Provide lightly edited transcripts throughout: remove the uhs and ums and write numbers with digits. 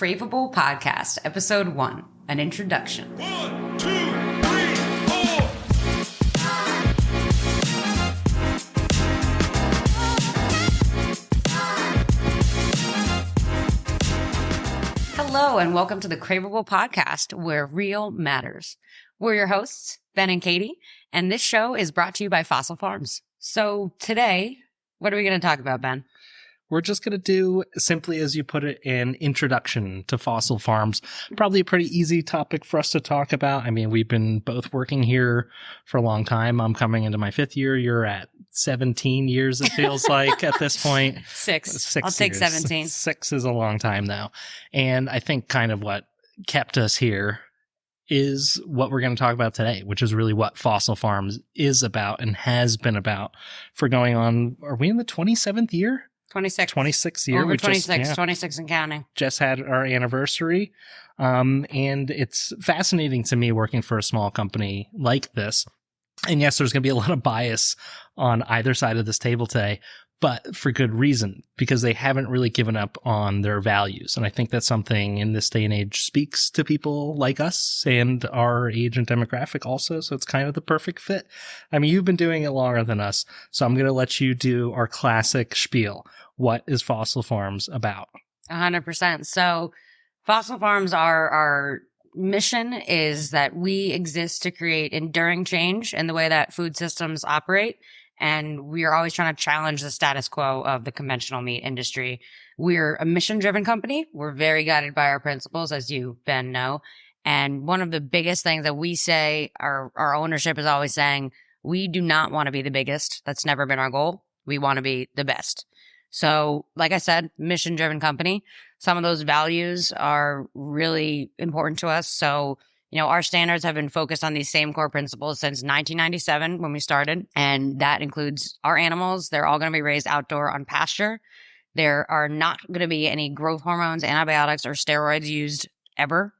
Craveable Podcast, Episode 1, an introduction. 1, 2, 3, 4. Hello, and welcome to the Craveable Podcast, where real matters. We're your hosts, Ben and Katie, and this show is brought to you by Fossil Farms. So today, what are we going to talk about, Ben? We're just going to do, simply as you put it, an introduction to Fossil Farms. Probably a pretty easy topic for us to talk about. I mean, we've been both working here for a long time. I'm coming into my 5th year. You're at 17 years, it feels like, at this point. Six. I'll Years. take 17. 6 is a long time, though. And I think kind of what kept us here is what we're going to talk about today, which is really what Fossil Farms is about and has been about for going on. Are we in the 27th year? 26th year. Over 26 and counting. Just had our anniversary. And it's fascinating to me working for a small company like this. And yes, there's going to be a lot of bias on either side of this table today, but for good reason, because they haven't really given up on their values. And I think that's something in this day and age speaks to people like us and our age and demographic also. So it's kind of the perfect fit. I mean, you've been doing it longer than us, so I'm going to let you do our classic spiel. What is Fossil Farms about? 100%. So Fossil Farms, our mission is that we exist to create enduring change in the way that food systems operate. And we are always trying to challenge the status quo of the conventional meat industry. We're a mission-driven company. We're very guided by our principles, as you, Ben, know. And one of the biggest things that we say, our ownership is always saying, we do not want to be the biggest. That's never been our goal. We want to be the best. So, like I said, mission-driven company. Some of those values are really important to us. So, our standards have been focused on these same core principles since 1997 when we started. And that includes our animals. They're all going to be raised outdoor on pasture. There are not going to be any growth hormones, antibiotics, or steroids used ever.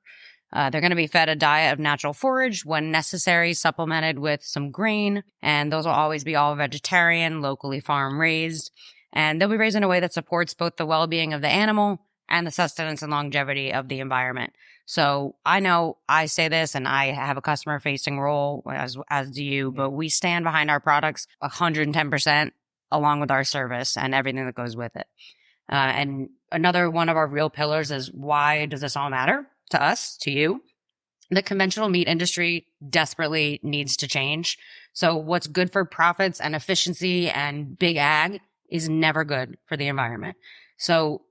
They're going to be fed a diet of natural forage when necessary, supplemented with some grain. And those will always be all vegetarian, locally farm raised. And they'll be raised in a way that supports both the well-being of the animal and the sustenance and longevity of the environment. So I know I say this and I have a customer-facing role, as do you, but we stand behind our products 110% along with our service and everything that goes with it. And another one of our real pillars is, why does this all matter to us, to you? The conventional meat industry desperately needs to change. So what's good for profits and efficiency and big ag is never good for the environment. So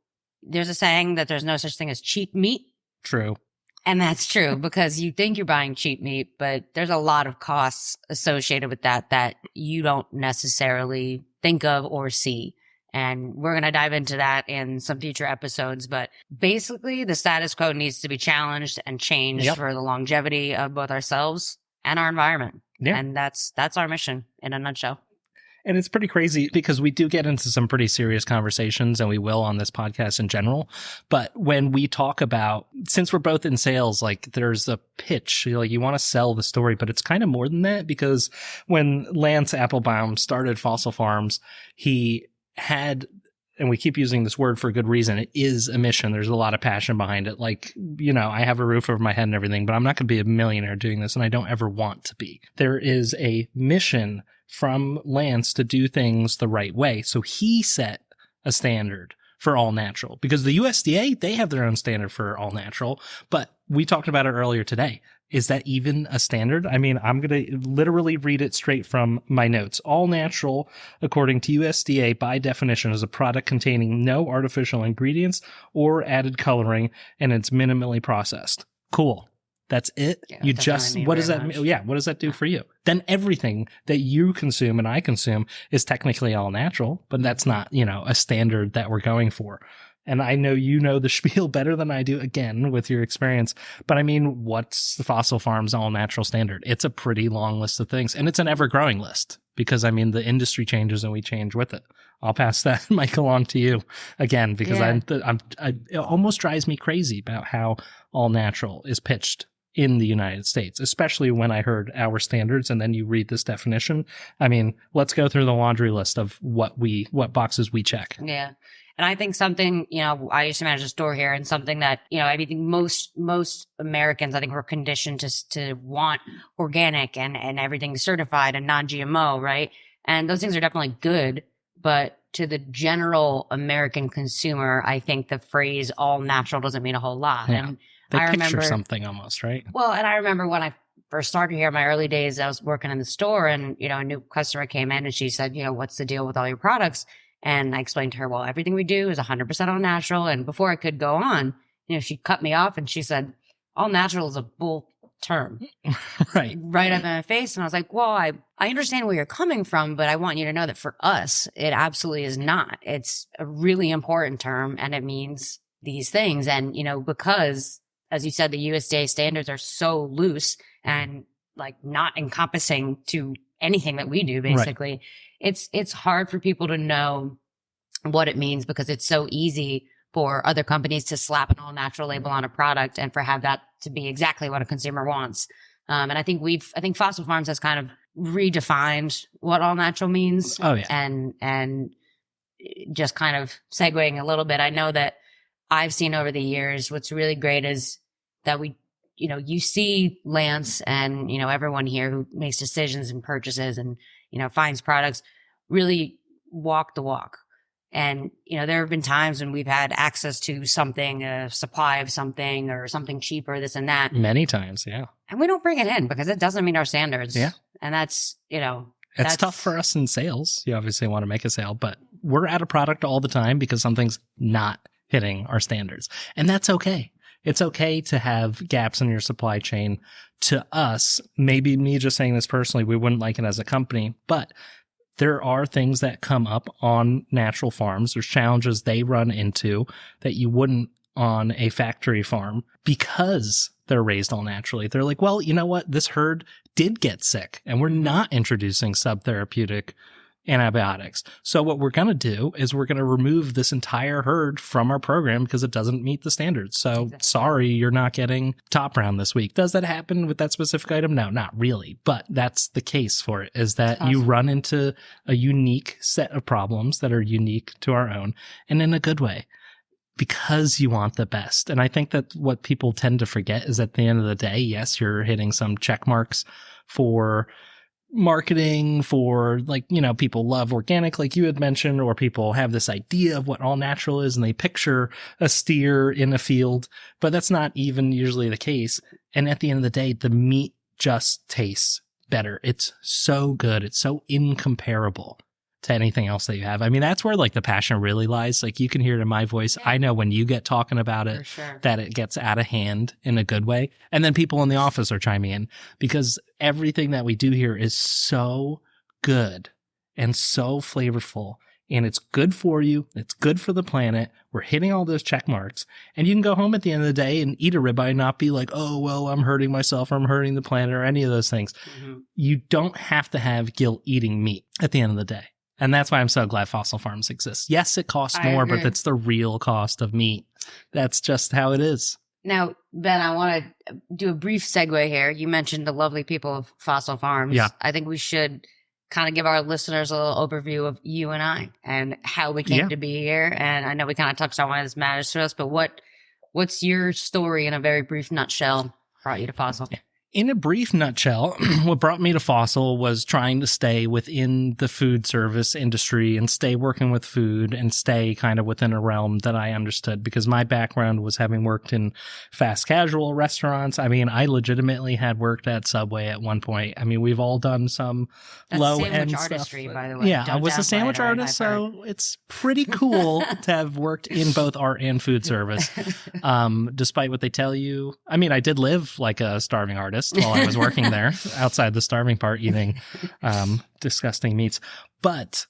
there's a saying that there's no such thing as cheap meat. True. And that's true, because you think you're buying cheap meat, but there's a lot of costs associated with that you don't necessarily think of or see. And we're going to dive into that in some future episodes. But basically, the status quo needs to be challenged and changed for the longevity of both ourselves and our environment. Yeah. And that's our mission in a nutshell. And it's pretty crazy because we do get into some pretty serious conversations, and we will on this podcast in general. But when we talk about, since we're both in sales, like there's a pitch, like you want to sell the story, but it's kind of more than that, because when Lance Applebaum started Fossil Farms, he had, and we keep using this word for a good reason, it is a mission. There's a lot of passion behind it. Like, I have a roof over my head and everything, but I'm not going to be a millionaire doing this, and I don't ever want to be. There is a mission from Lance to do things the right way. So he set a standard for all natural, because the USDA, they have their own standard for all natural, but we talked about it earlier today. Is that even a standard? I mean, I'm going to literally read it straight from my notes. All natural, according to USDA, by definition, is a product containing no artificial ingredients or added coloring, and it's minimally processed. Cool. That's it. Yeah, You just, what does that mean? Yeah. What does that do for you? Then everything that you consume and I consume is technically all natural, but that's not, a standard that we're going for. And I know you know the spiel better than I do, again, with your experience. But I mean, what's the Fossil Farms all natural standard? It's a pretty long list of things, and it's an ever growing list, because I mean, the industry changes and we change with it. I'll pass that mic along to you again, because it almost drives me crazy about how all natural is pitched in the United States, especially when I heard our standards and then you read this definition. I mean, let's go through the laundry list of what boxes we check. Yeah. And I think something, I used to manage a store here, and something that, I think most Americans, I think, were conditioned to want organic and everything certified and non-GMO, right? And those things are definitely good, but to the general American consumer, I think the phrase all natural doesn't mean a whole lot. Yeah. And They I picture remember something almost, right? Well, and I remember when I first started here in my early days, I was working in the store, and, a new customer came in and she said, what's the deal with all your products? And I explained to her, well, everything we do is 100% all natural. And before I could go on, she cut me off and she said, all natural is a bull term. Right. Right up in my face. And I was like, well, I understand where you're coming from, but I want you to know that for us, it absolutely is not. It's a really important term, and it means these things. And, because, as you said, the USDA standards are so loose and like not encompassing to anything that we do, basically. Right. It's hard for people to know what it means, because it's so easy for other companies to slap an all natural label on a product and for have that to be exactly what a consumer wants. And I think Fossil Farms has kind of redefined what all natural means. Oh, yeah. And just kind of segueing a little bit, I know that I've seen over the years, what's really great is that you see Lance and, everyone here who makes decisions and purchases and, finds products, really walk the walk. And, there have been times when we've had access to something, a supply of something or something cheaper, this and that. Many times, yeah. And we don't bring it in because it doesn't meet our standards. Yeah. And that's, it's tough for us in sales. You obviously want to make a sale, but we're out of product all the time because something's not hitting our standards. And that's okay. It's okay to have gaps in your supply chain. To us, maybe me just saying this personally, we wouldn't like it as a company, but there are things that come up on natural farms. There's challenges they run into that you wouldn't on a factory farm because they're raised all naturally. They're like, well, you know what? This herd did get sick and we're not introducing subtherapeutic antibiotics. So what we're going to do is we're going to remove this entire herd from our program because it doesn't meet the standards. So exactly. Sorry, you're not getting top round this week. Does that happen with that specific item? No, not really. But that's the case for it, is that awesome. You run into a unique set of problems that are unique to our own, and in a good way, because you want the best. And I think that what people tend to forget is at the end of the day, yes, you're hitting some check marks for marketing, for people love organic, like you had mentioned, or people have this idea of what all natural is and they picture a steer in a field, but that's not even usually the case. And at the end of the day, the meat just tastes better. It's so good. It's so incomparable to anything else that you have. I mean, that's where the passion really lies. You can hear it in my voice. Yeah. I know when you get talking about it, sure, that it gets out of hand in a good way. And then people in the office are chiming in because everything that we do here is so good and so flavorful, and it's good for you. It's good for the planet. We're hitting all those check marks, and you can go home at the end of the day and eat a ribeye and not be like, oh, well, I'm hurting myself or I'm hurting the planet or any of those things. Mm-hmm. You don't have to have guilt eating meat at the end of the day. And that's why I'm so glad Fossil Farms exists. Yes, it costs more, but that's the real cost of meat. That's just how it is. Now, Ben, I want to do a brief segue here. You mentioned the lovely people of Fossil Farms. Yeah. I think we should kind of give our listeners a little overview of you and I and how we came to be here. And I know we kind of touched on why this matters to us, but what's your story in a very brief nutshell brought you to Fossil? Yeah. In a brief nutshell, what brought me to Fossil was trying to stay within the food service industry and stay working with food and stay kind of within a realm that I understood, because my background was having worked in fast casual restaurants. I mean, I legitimately had worked at Subway at one point. I mean, we've all done some low-end stuff. Artistry, by the way. Yeah, I was a sandwich artist, so it's pretty cool to have worked in both art and food service, despite what they tell you. I mean, I did live like a starving artist while I was working there, outside the starving part, eating disgusting meats. But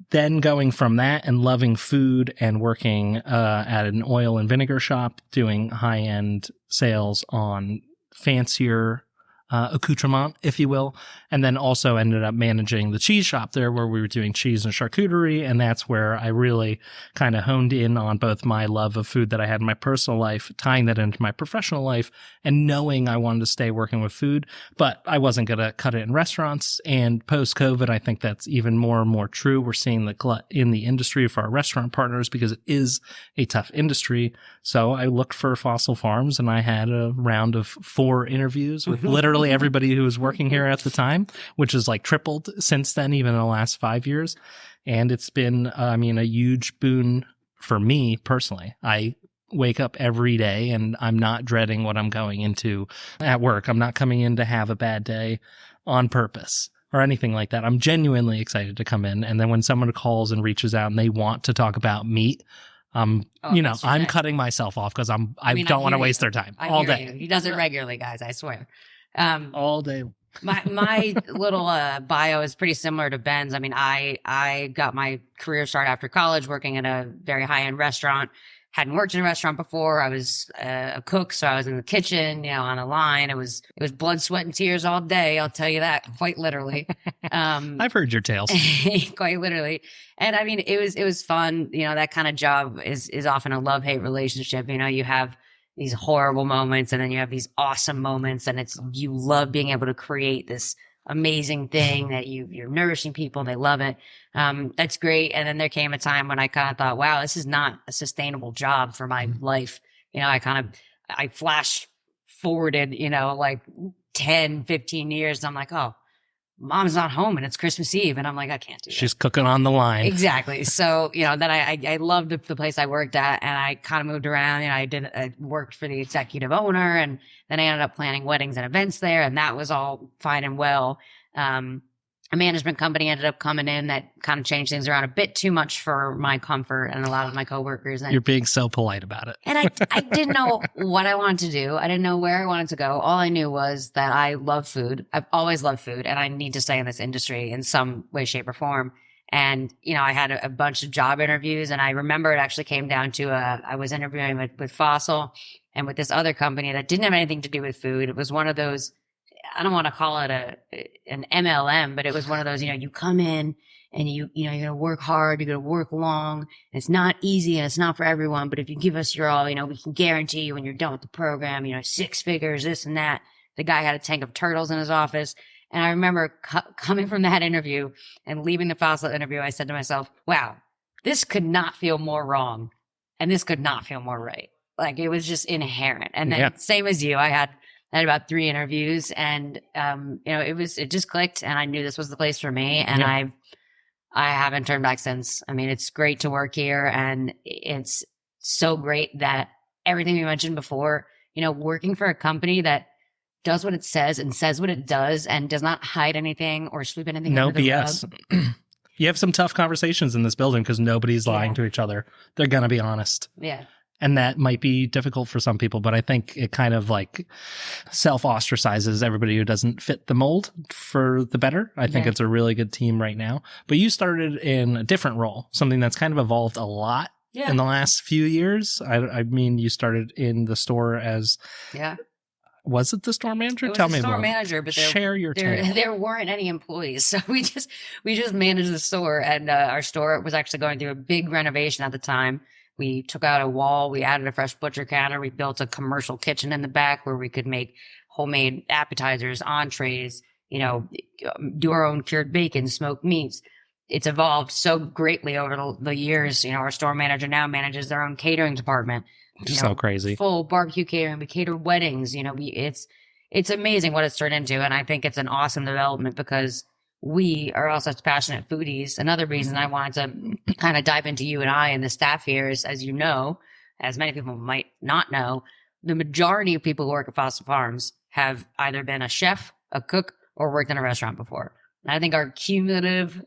then going from that and loving food and working at an oil and vinegar shop, doing high-end sales on fancier accoutrement, if you will. And then also ended up managing the cheese shop there where we were doing cheese and charcuterie. And that's where I really kind of honed in on both my love of food that I had in my personal life, tying that into my professional life, and knowing I wanted to stay working with food, but I wasn't going to cut it in restaurants. And post-COVID, I think that's even more and more true. We're seeing the glut in the industry for our restaurant partners because it is a tough industry. So I looked for Fossil Farms, and I had a round of 4 interviews with literally everybody who was working here at the time, which has like tripled since then, even in the last 5 years. And it's been, a huge boon for me personally. I wake up every day and I'm not dreading what I'm going into at work. I'm not coming in to have a bad day on purpose or anything like that. I'm genuinely excited to come in. And then when someone calls and reaches out and they want to talk about meat, I'm cutting myself off because I don't want to waste their time all day. He does it regularly, guys. I swear. All day. My little bio is pretty similar to Ben's. I mean, I got my career start after college working at a very high-end restaurant. Hadn't worked in a restaurant before. I was a cook, so I was in the kitchen, on a line. It was blood, sweat, and tears all day. I'll tell you that, quite literally. I've heard your tales. Quite literally. And I mean, it was fun. That kind of job is often a love-hate relationship. You have these horrible moments and then you have these awesome moments, and you love being able to create this amazing thing that you're nourishing people and they love it. That's great. And then there came a time when I kind of thought, wow, this is not a sustainable job for my life. I flash forwarded, like 10, 15 years. And I'm like, oh, mom's not home and it's Christmas Eve. And I'm like, I can't do that. She's cooking on the line. Exactly. So, then I loved the place I worked at, and I kind of moved around. I worked for the executive owner, and then I ended up planning weddings and events there. And that was all fine and well. A management company ended up coming in that kind of changed things around a bit too much for my comfort and a lot of my coworkers. And you're being so polite about it. And I didn't know what I wanted to do. I didn't know where I wanted to go. All I knew was that I love food. I've always loved food, and I need to stay in this industry in some way, shape, or form. And, I had a bunch of job interviews, and I remember it actually came down to I was interviewing with Fossil and with this other company that didn't have anything to do with food. It was one of those, I don't want to call it an MLM, but it was one of those, you come in and you're going to work hard, you're going to work long, and it's not easy and it's not for everyone. But if you give us your all, we can guarantee you when you're done with the program, 6 figures, this and that. The guy had a tank of turtles in his office. And I remember coming from that interview and leaving the Fossil interview, I said to myself, wow, this could not feel more wrong. And this could not feel more right. Like, it was just inherent. And then same as you, I had about 3 interviews, and it just clicked, and I knew this was the place for me, and I haven't turned back since. I mean, it's great to work here, and it's so great that everything we mentioned before, working for a company that does what it says and says what it does and does not hide anything or sweep anything under the BS. rug. You have some tough conversations in this building because nobody's lying to each other. They're going to be honest. Yeah. And that might be difficult for some people, but I think it kind of like self-ostracizes everybody who doesn't fit the mold for the better. I think it's a really good team right now. But you started in a different role, something that's kind of evolved a lot in the last few years. I mean, you started in the store as... Yeah. Was it the store manager? Tell me more. Store manager, but share your tale. There weren't any employees, so we just managed the store, and our store was actually going through a big renovation at the time. We took out a wall, we added a fresh butcher counter, we built a commercial kitchen in the back where we could make homemade appetizers, entrees, do our own cured bacon, smoked meats. It's evolved so greatly over the years. Our store manager now manages their own catering department. So crazy. Full barbecue catering. We cater weddings. It's amazing what it's turned into. And I think it's an awesome development because we are all such passionate foodies. Another reason I wanted to kind of dive into you and I and the staff here is, as you know, as many people might not know, the majority of people who work at Fossil Farms have either been a chef, a cook, or worked in a restaurant before. And I think our cumulative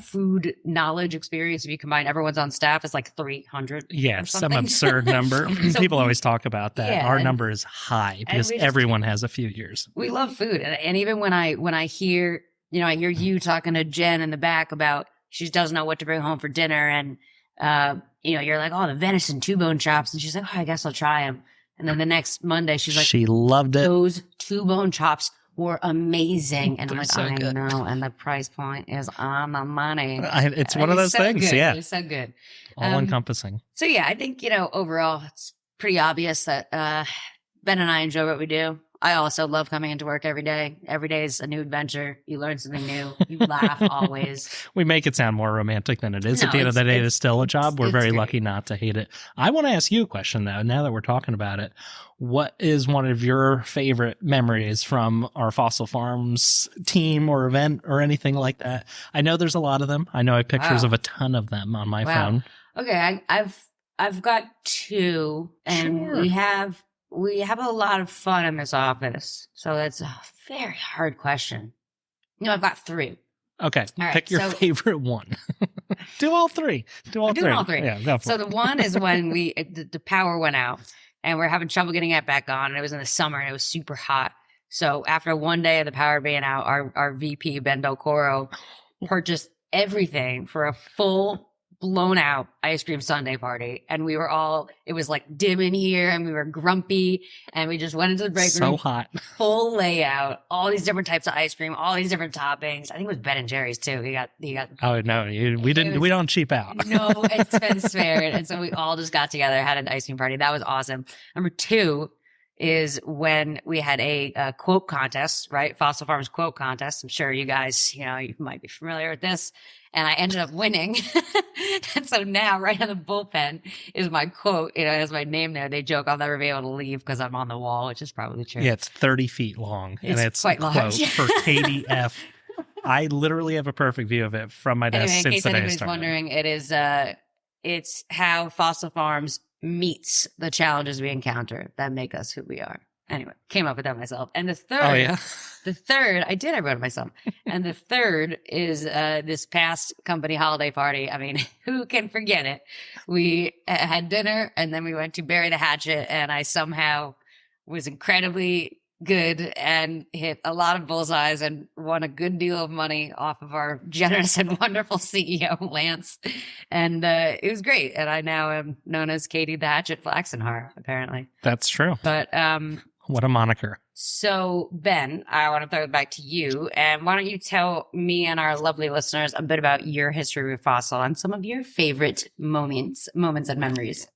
food knowledge experience, if you combine everyone's on staff, is like 300. Yeah, some absurd number. So people always talk about that. Our number is high because everyone has a few years. We love food. And even when I hear, I hear you talking to Jen in the back about she doesn't know what to bring home for dinner. And, you're like, oh, the venison 2-bone chops. And she's like, oh, I guess I'll try them. And then the next Monday, she's like, she loved it. Those 2-bone chops were amazing. And I'm They're like, so I good. know. And the price point is on the money. It's one of those so things. Good. Yeah. It's so good. All encompassing. So yeah, I think, overall it's pretty obvious that, Ben and I enjoy what we do. I also love coming into work every day. Every day is a new adventure. You learn something new. You laugh always. We make it sound more romantic than it is. No, At the end of the day, it's it's still a job. We're it's very great. lucky not to hate it. I want to ask you a question, though, now that we're talking about it. What is one of your favorite memories from our Fossil Farms team or event or anything like that? I know there's a lot of them. I know I have pictures Wow. of a ton of them on my Wow. phone. Okay, I've got two, and Sure. we have a lot of fun in this office. So that's a very hard question. I've got three. Okay, All right, pick your so- favorite one. Do all three. Do all I'm three. doing all three. Yeah, go for So it. the one is when the power went out, and we're having trouble getting it back on. And it was in the summer, and it was super hot. So after one day of the power being out, our VP Ben Belcoro purchased everything for a full blown out ice cream sundae party. And we were all, it was like dim in here, and we were grumpy, and we just went into the break So room, hot. full layout, all these different types of ice cream, all these different toppings. I think it was Ben and Jerry's too. He got Oh no, we didn't. We don't cheap out. no expense spared. And so we all just got together, had an ice cream party. That was awesome. Number two is when we had a quote contest, right? Fossil Farms quote contest. I'm sure you guys, you might be familiar with this. And I ended up winning. And so now right on the bullpen is my quote. It has my name there. They joke I'll never be able to leave because I'm on the wall, which is probably true. Yeah, it's 30 feet long, and it's quite quote large. for KDF. I literally have a perfect view of it from my desk Anyway, in since case the day I anybody's started. wondering, it's how Fossil Farms meets the challenges we encounter that make us who we are. Anyway, came up with that myself. And the third, Oh yeah, I wrote it myself. And the third is this past company holiday party. I mean, who can forget it? We had dinner, and then we went to bury the hatchet, and I somehow was incredibly good and hit a lot of bullseyes and won a good deal of money off of our generous and wonderful CEO, Lance. And it was great. And I now am known as Katie the Hatchet Flaxenhar, apparently. that's true. But What a moniker. so, Ben, I want to throw it back to you. And why don't you tell me and our lovely listeners a bit about your history with Fossil and some of your favorite moments and memories?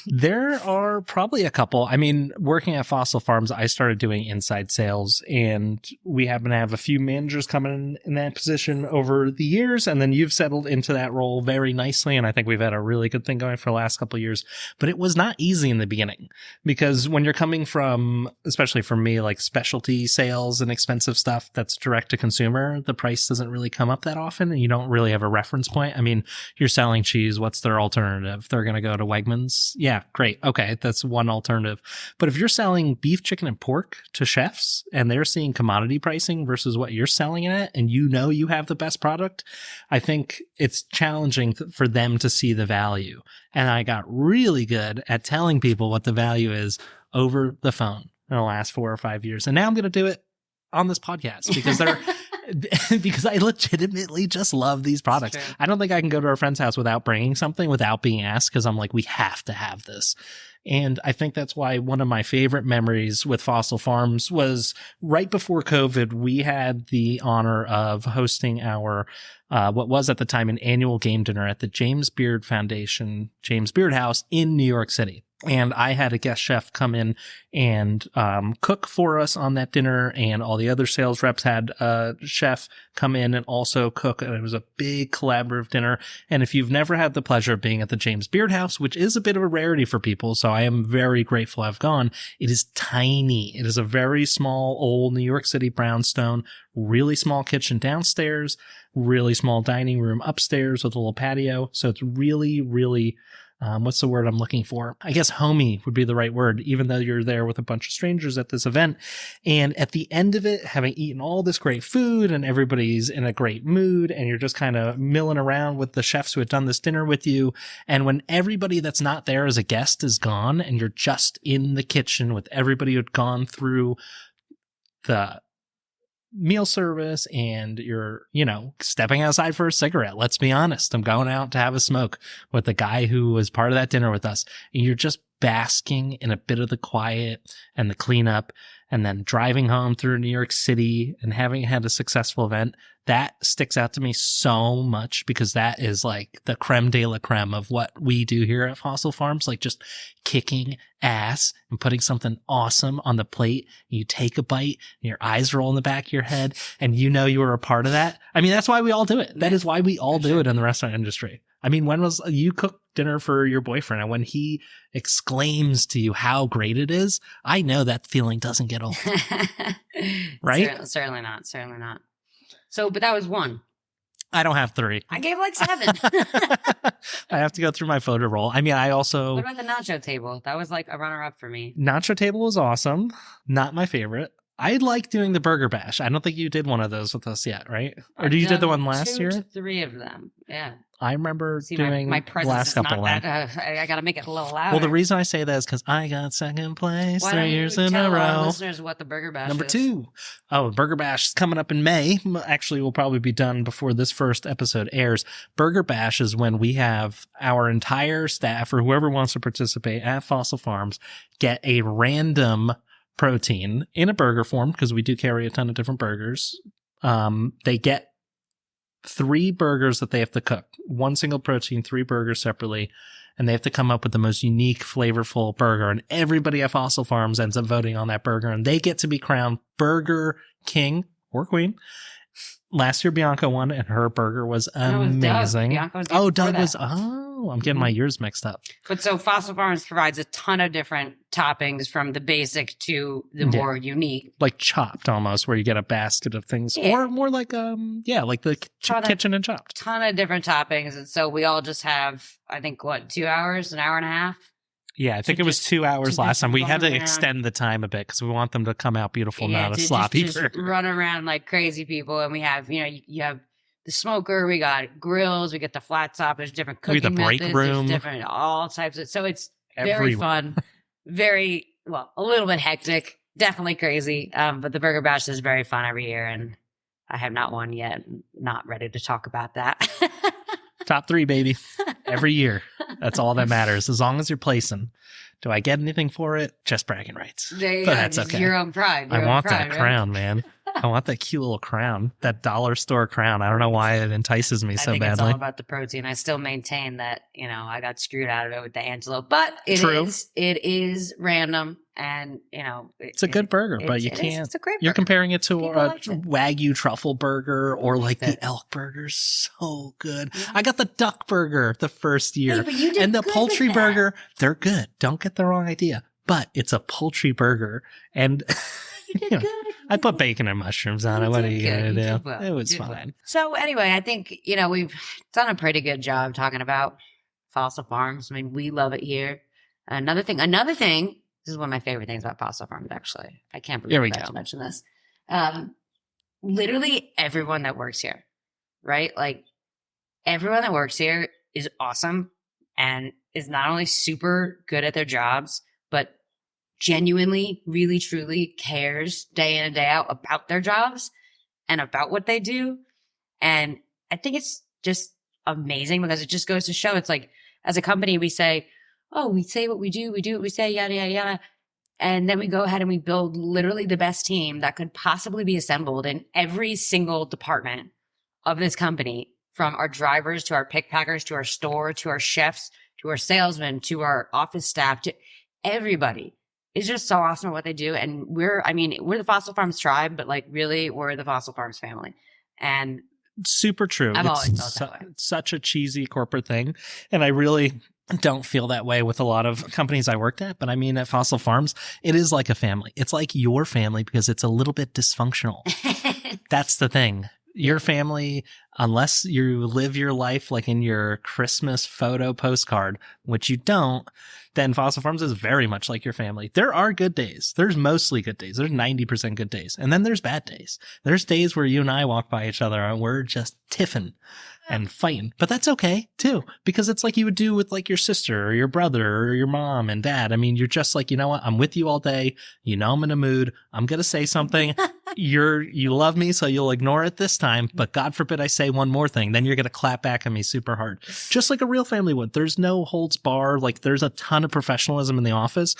There are probably a couple. I mean, working at Fossil Farms, I started doing inside sales, and we happen to have a few managers coming in that position over the years. And then you've settled into that role very nicely. And I think we've had a really good thing going for the last couple of years. But it was not easy in the beginning, because when you're coming from, especially for me, like specialty sales and expensive stuff that's direct to consumer, the price doesn't really come up that often, and you don't really have a reference point. I mean, you're selling cheese. What's their alternative? They're going to go to Wegmans. Yeah, great. Okay, that's one alternative. But if you're selling beef, chicken, and pork to chefs, and they're seeing commodity pricing versus what you're selling it at, and you know you have the best product, I think it's challenging for them to see the value. And I got really good at telling people what the value is over the phone in the last 4 or 5 years. And now I'm going to do it on this podcast because they're because I legitimately just love these products. True. I don't think I can go to our friend's house without bringing something without being asked, because I'm like, we have to have this. And I think that's why one of my favorite memories with Fossil Farms was right before COVID. We had the honor of hosting our what was at the time an annual game dinner at the James Beard Foundation, James Beard House in New York City. And I had a guest chef come in and cook for us on that dinner, and all the other sales reps had a chef come in and also cook. And it was a big collaborative dinner. And if you've never had the pleasure of being at the James Beard House, which is a bit of a rarity for people, so I am very grateful I've gone, it is tiny. It is a very small old New York City brownstone, really small kitchen downstairs, really small dining room upstairs with a little patio. So it's really, really what's the word I'm looking for? I guess homey would be the right word, even though you're there with a bunch of strangers at this event. And at the end of it, having eaten all this great food and everybody's in a great mood, and you're just kind of milling around with the chefs who had done this dinner with you. And when everybody that's not there as a guest is gone, and you're just in the kitchen with everybody who had gone through the meal service, and you're, stepping outside for a cigarette. Let's be honest. I'm going out to have a smoke with the guy who was part of that dinner with us. And you're just basking in a bit of the quiet and the cleanup, and then driving home through New York City and having had a successful event, that sticks out to me so much because that is like the creme de la creme of what we do here at Fossil Farms, like just kicking ass and putting something awesome on the plate. You take a bite and your eyes roll in the back of your head and you know you were a part of that. I mean, that's why we all do it. That is why we all do it in the restaurant industry. I mean, when was you cooked dinner for your boyfriend and when he exclaims to you how great it is, I know that feeling doesn't get old. Right? Certainly not. Certainly not. So, but that was one. I don't have 3. I gave like 7. I have to go through my photo roll. I mean, I also... What about the nacho table? That was like a runner-up for me. Nacho table was awesome. Not my favorite. I like doing the burger bash. I don't think you did one of those with us yet, right? Or you did the one last year? 2 to 3 of them. Yeah. I remember See, doing my the presence last is couple not of that. I got to make it a little louder. Well, the reason I say that is because I got second place Why 3 don't you years in tell a our row. listeners what the burger bash Number is? 2. Oh, Burger Bash is coming up in May. Actually, will probably be done before this first episode airs. Burger Bash is when we have our entire staff or whoever wants to participate at Fossil Farms get a random protein in a burger form because we do carry a ton of different burgers. They get 3 burgers that they have to cook. 1 single protein, 3 burgers separately. And they have to come up with the most unique, flavorful burger. And everybody at Fossil Farms ends up voting on that burger. And they get to be crowned Burger King or Queen. Last year, Bianca won, and her burger was amazing. Doug was... Oh, I'm getting my years mixed up. But so Fossil Farms provides a ton of different toppings from the basic to the more unique. Like Chopped almost, where you get a basket of things. Yeah. Or more like, like the Kitchen and Chopped. Ton of different toppings. And so we all just have, I think, 2 hours, an hour and a half? Yeah, I think it was 2 hours last time. We had to extend the time a bit because we want them to come out beautiful, not a sloppy burger. Just run around like crazy people. And we have, you have the smoker, we got grills, we get the flat top, there's different cooking methods, there's different all types of, so it's very fun, a little bit hectic, definitely crazy. But the Burger Bash is very fun every year, and I have not won yet. Not ready to talk about that. Top 3, baby. Every year. That's all that matters. As long as you're placing. Do I get anything for it? Just bragging rights. But that's okay. Your own pride. I want that crown, man. I want that cute little crown. That dollar store crown. I don't know why it entices me so badly. I think it's all about the protein. I still maintain that, I got screwed out of it with the antelope. But it is random. And, it's a good burger, but you can't. It's a great burger. You're comparing it to a Wagyu truffle burger or like the elk burger. So good. Yeah. I got the duck burger the first year. Hey, and the poultry burger, they're good. Don't get the wrong idea. But it's a poultry burger. And I put bacon and mushrooms on it. What are you going to do? It was fine. So anyway, I think, we've done a pretty good job talking about Fossil Farms. I mean, we love it here. Another thing, this is one of my favorite things about Fossil Farms, actually. I can't believe I have to mention this. Literally everyone that works here, right? Like, everyone that works here is awesome and is not only super good at their jobs, but genuinely, really, truly cares day in and day out about their jobs and about what they do. And I think it's just amazing because it just goes to show it's like, as a company, we say, we say what we do what we say, yada, yada, yada. And then we go ahead and we build literally the best team that could possibly be assembled in every single department of this company, from our drivers to our pick packers, to our store, to our chefs, to our salesmen, to our office staff, to everybody. It's just so awesome at what they do. And we're the Fossil Farms tribe, but like really we're the Fossil Farms family. And super true. I've always felt that way. It's such a cheesy corporate thing. And I really don't feel that way with a lot of companies I worked at, but I mean, at Fossil Farms, it is like a family. It's like your family because it's a little bit dysfunctional. That's the thing. Your family, unless you live your life like in your Christmas photo postcard, which you don't, then Fossil Farms is very much like your family. There are good days. There's mostly good days. There's 90% good days. And then there's bad days. There's days where you and I walk by each other and we're just tiffing and fighting. But that's okay too, because it's like you would do with like your sister or your brother or your mom and dad. I mean, you're just like, you know what? I'm with you all day. I'm in a mood. I'm going to say something you love me, so you'll ignore it this time, but God forbid I say one more thing, then you're going to clap back at me super hard. Just like a real family would. There's no holds bar. Like, there's a ton of professionalism in the office,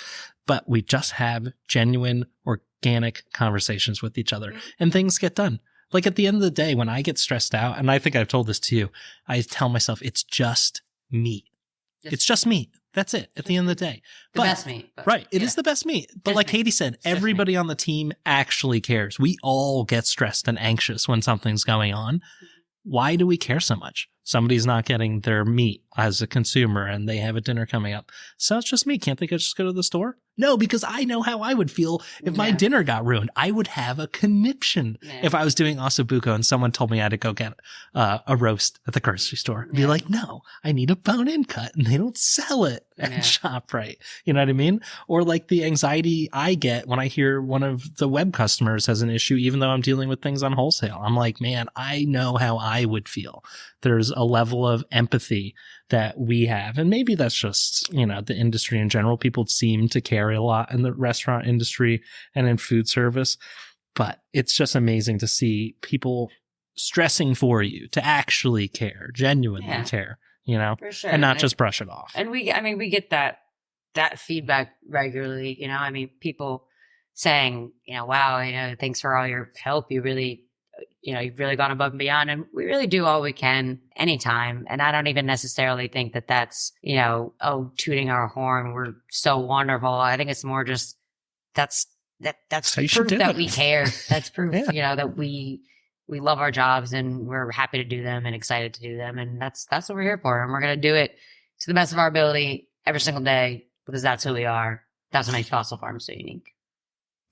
but we just have genuine, organic conversations with each other, and things get done. Like, at the end of the day, when I get stressed out, and I think I've told this to you, I tell myself, it's just meat. It's just meat. That's it at the end of the day. The best meat. Right. It is the best meat. But like Katie said, everybody on the team actually cares. We all get stressed and anxious when something's going on. Why do we care so much? Somebody's not getting their meat as a consumer and they have a dinner coming up. So it's just me. Can't they just go to the store? No, because I know how I would feel if my dinner got ruined. I would have a conniption if I was doing ossobuco and someone told me I had to go get a roast at the grocery store. I'd be like, no, I need a bone-in cut, and they don't sell it at ShopRite. You know what I mean? Or like the anxiety I get when I hear one of the web customers has an issue, even though I'm dealing with things on wholesale. I'm like, man, I know how I would feel. There's a level of empathy that we have. And maybe that's just, the industry in general. People seem to care a lot in the restaurant industry and in food service. But it's just amazing to see people stressing for you to actually care, genuinely care, For sure. and not just brush it off. And we get that feedback regularly, people saying, wow, thanks for all your help. You really, you've really gone above and beyond, and we really do all we can anytime. And I don't even necessarily think that that's, tooting our horn. We're so wonderful. I think it's more just that's proof that we care. That's proof, that we love our jobs and we're happy to do them and excited to do them. And that's what we're here for. And we're going to do it to the best of our ability every single day, because that's who we are. That's what makes Fossil Farms so unique.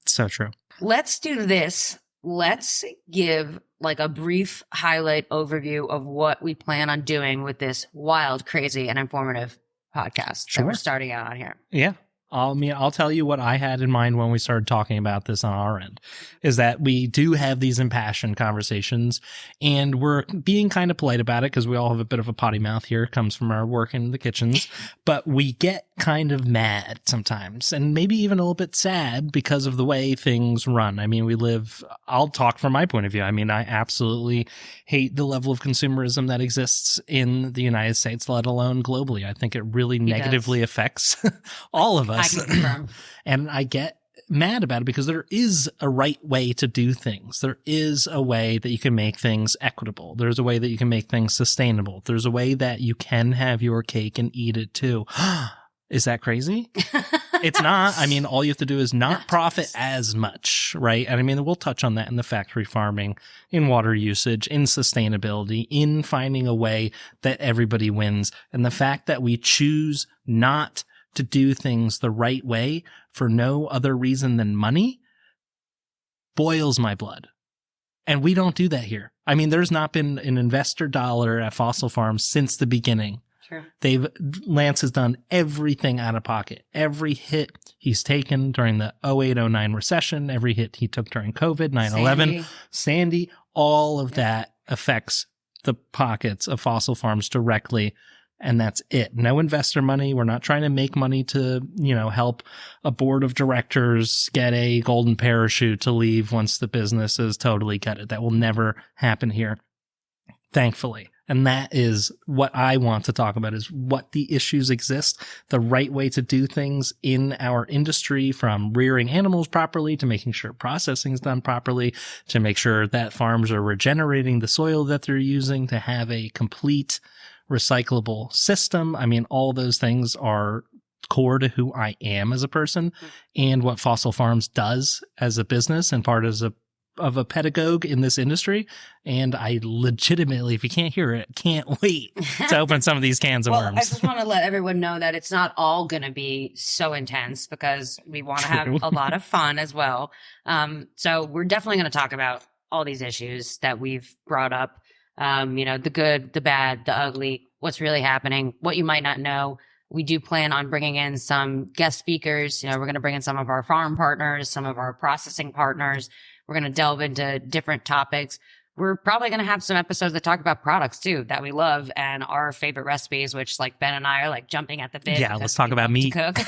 So true. Let's do this. Let's give like a brief highlight overview of what we plan on doing with this wild, crazy, and informative podcast that we're starting out on here. Yeah. I'll tell you what I had in mind when we started talking about this on our end, is that we do have these impassioned conversations, and we're being kind of polite about it because we all have a bit of a potty mouth here. It comes from our work in the kitchens, but we get kind of mad sometimes, and maybe even a little bit sad because of the way things run. I mean, I'll talk from my point of view. I mean, I absolutely hate the level of consumerism that exists in the United States, let alone globally. I think it really negatively affects all of us. I can confirm. And I get mad about it because there is a right way to do things. There is a way that you can make things equitable. There's a way that you can make things sustainable. There's a way that you can have your cake and eat it too. Is that crazy? It's not. I mean, all you have to do is not profit as much, right? And I mean, we'll touch on that in the factory farming, in water usage, in sustainability, in finding a way that everybody wins. And the fact that we choose not to do things the right way for no other reason than money boils my blood. And we don't do that here. I mean, there's not been an investor dollar at Fossil Farms since the beginning. Sure. Lance has done everything out of pocket. Every hit he's taken during the 08-09 recession, every hit he took during COVID, 9/11, Sandy, all of that affects the pockets of Fossil Farms directly. And that's it. No investor money. We're not trying to make money to, help a board of directors get a golden parachute to leave once the business is totally gutted. That will never happen here, thankfully. And that is what I want to talk about, is what the issues exist, the right way to do things in our industry, from rearing animals properly to making sure processing is done properly, to make sure that farms are regenerating the soil that they're using, to have a complete recyclable system. I mean, all those things are core to who I am as a person and what Fossil Farms does as a business and part of a pedagogue in this industry. And I legitimately, if you can't hear it, can't wait to open some of these cans of worms. I just want to let everyone know that it's not all going to be so intense, because we want to have a lot of fun as well. So we're definitely going to talk about all these issues that we've brought up. The good, the bad, the ugly, what's really happening, what you might not know. We do plan on bringing in some guest speakers. We're going to bring in some of our farm partners, some of our processing partners. We're going to delve into different topics. we're probably going to have some episodes that talk about products too that we love and our favorite recipes, which like Ben and I are like jumping at the bit. Yeah, let's talk about meat. To cook.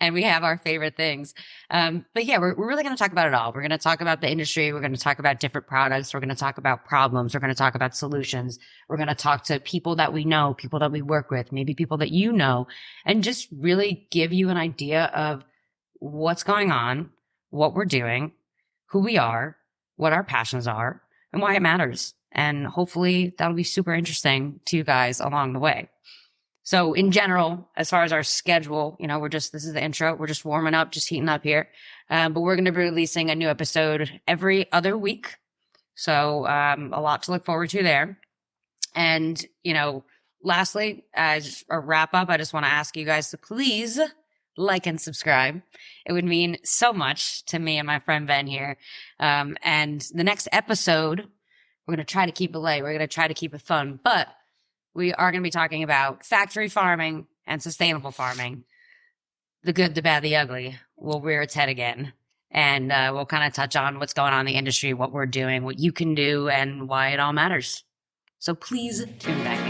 And we have our favorite things. But yeah, we're really going to talk about it all. We're going to talk about the industry. We're going to talk about different products. We're going to talk about problems. We're going to talk about solutions. We're going to talk to people that we know, people that we work with, maybe people that you know, and just really give you an idea of what's going on, what we're doing, who we are, what our passions are, and why it matters. And hopefully that'll be super interesting to you guys along the way. So in general, as far as our schedule, this is the intro. We're just warming up, just heating up here. But we're going to be releasing a new episode every other week. So a lot to look forward to there. And, lastly, as a wrap up, I just want to ask you guys to please like and subscribe. It would mean so much to me and my friend Ben here. And the next episode, we're going to try to keep it light. We're going to try to keep it fun, but we are going to be talking about factory farming and sustainable farming. The good, the bad, the ugly will rear its head again. And we'll kind of touch on what's going on in the industry, what we're doing, what you can do, and why it all matters. So please tune back in.